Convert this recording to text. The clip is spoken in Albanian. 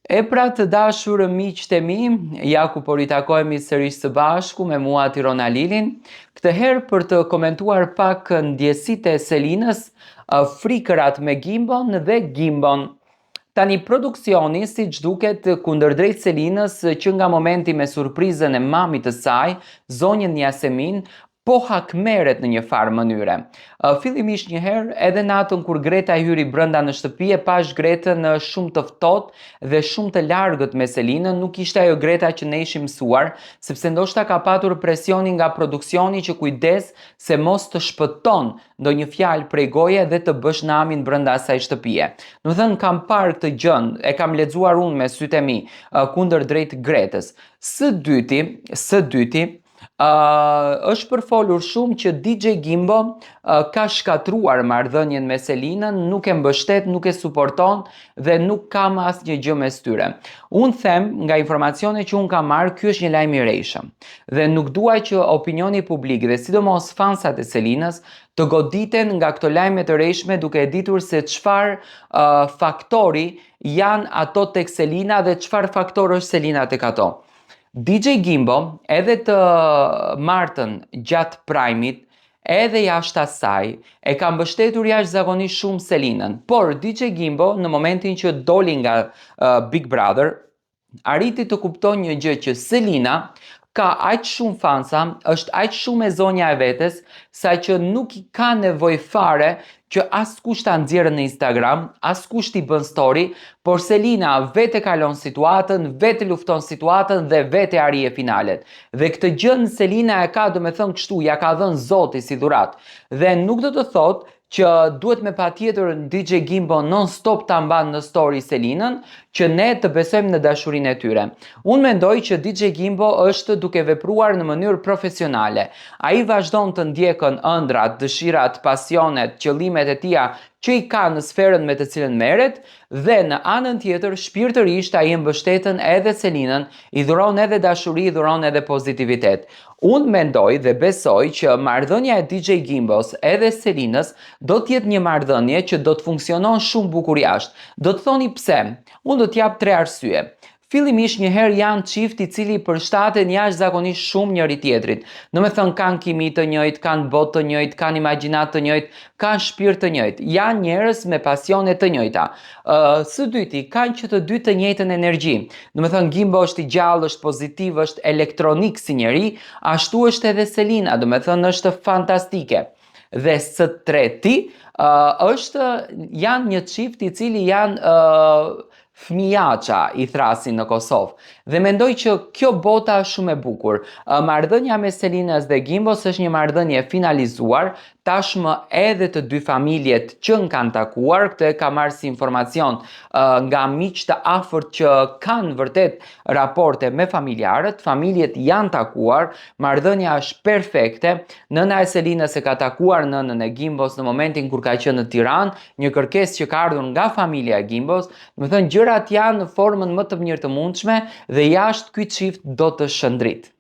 E pra të dashur miqtë e mi, ja ku po ritakojemi sërish së bashku me mua Tirona Lilin, këtë herë për të komentuar pak ndjesitë e Selinës, frikërat me Gimbon dhe Gimbon. Tani produksioni si që duket kundërdrejt Selinës që nga momenti me surprizën e mamit të saj, zonjën Yasemin, po hakmeret në një farë mënyre. Fillimisht njëherë, edhe natën kur Greta hyri brënda në shtëpi e pash Gretën shumë të ftohtë dhe shumë të largët me Selinën, nuk ishte ajo Greta që ne ishim mësuar, sepse ndoshta ka patur presionin nga produksioni që kujdes se mos të shpëton ndonjë fjalë prej goje dhe të bësh namin brënda asaj shtëpie. Do të thënë kam parë këtë gjën, e kam lexuar unë me sytë e mi kundërdrejt Gretës. Së dyti, është përfolur shumë që DJ Gimbo ka shkatruar marrëdhënien me Selinën, nuk e mbështet, nuk e suporton dhe nuk ka asnjë gjë mes tyre. Unë them nga informacione që unë kam marrë, ky është një lajm i rrejshëm. Dhe nuk dua që opinioni publik dhe sidomos fansat e Selinës të goditen nga këto lajme të rrejshme duke e ditur se çfarë faktori janë ato tek Selina dhe çfarë faktor është Selina tek ato. DJ Gimbo, edhe të martën gjatë prajmit, edhe jashtë asaj, e ka mbështetur jashtëzakonisht shumë Selinën. Por DJ Gimbo, në momentin që doli nga Big Brother, arriti të kupton një gjë që Selina ka aq shumë fansa, është aq shumë e zonja e vetes, sa që nuk i ka nevojë fare që askush ta nxjerrë në Instagram, askush t'i bën story, por Selina vetë kalon situatën, vetë lufton situatën dhe vetë arrie finalet. Dhe këtë gjën Selina e ka, domethënë kështu, ja ka dhënë Zoti si dhuratë. Dhe nuk do të thotë që duhet me patjetër DJ Gimbo non stop ta mban në story Selinën, që ne të besojmë në dashurinë e tyre. Unë mendoj që DJ Gimbo është duke vepruar në mënyrë profesionale. Ai vazhdon të ndjekën ëndrat, dëshirat, pasionet, qëllimet e tija që i ka në sferën me të cilën merret dhe në anën tjetër shpirtërisht ai mbështetën edhe Selinën, i dhuron edhe dashuri, i dhuron edhe pozitivitet. Unë mendoj dhe besoj që marrëdhënia e DJ Gimbos edhe Selinës do të jetë një marrëdhënie që do të funksionon shumë bukur jashtë. Do të thoni pse? Unë do t'jap 3 arsye. Fillimisht njëherë janë çift i cili përshtaten jashtëzakonisht shumë njëri tjetrit. Domethënë kanë kimi të njëjtë, kanë botë të njëjtë, kanë imagjinat të njëjtë, kanë shpirt të njëjtë. Janë njerëz me pasione të njëjta. Së dyti, kanë që të dy të njëjtën energji. Domethënë Gimbo është i gjallë, është pozitiv, është elektronik si njeri, ashtu është edhe Selina, domethënë është fantastike. Dhe së treti, janë një çift i cili janë fëmijaqa i thrasin në Kosovë. Dhe mendoj që kjo bota është shumë e bukur. Marrëdhënia me Selinës dhe Gimbos është një marrëdhënie finalizuar, tashmë edhe të dy familjet që kanë takuar, këtë e ka marrë si informacion nga miq të afërt që kanë vërtet raporte me familjarët, familjet janë takuar, marrëdhënia është perfekte, nëna e Selinës e ka takuar nënën e Gimbos në momentin kur ka qenë në Tiranë, një kërkesë që ka ardhur nga familja e Gimbos, do të thënë gjërat janë në formën më të mirë të mundshme dhe jashtë ky çift do të shëndrit.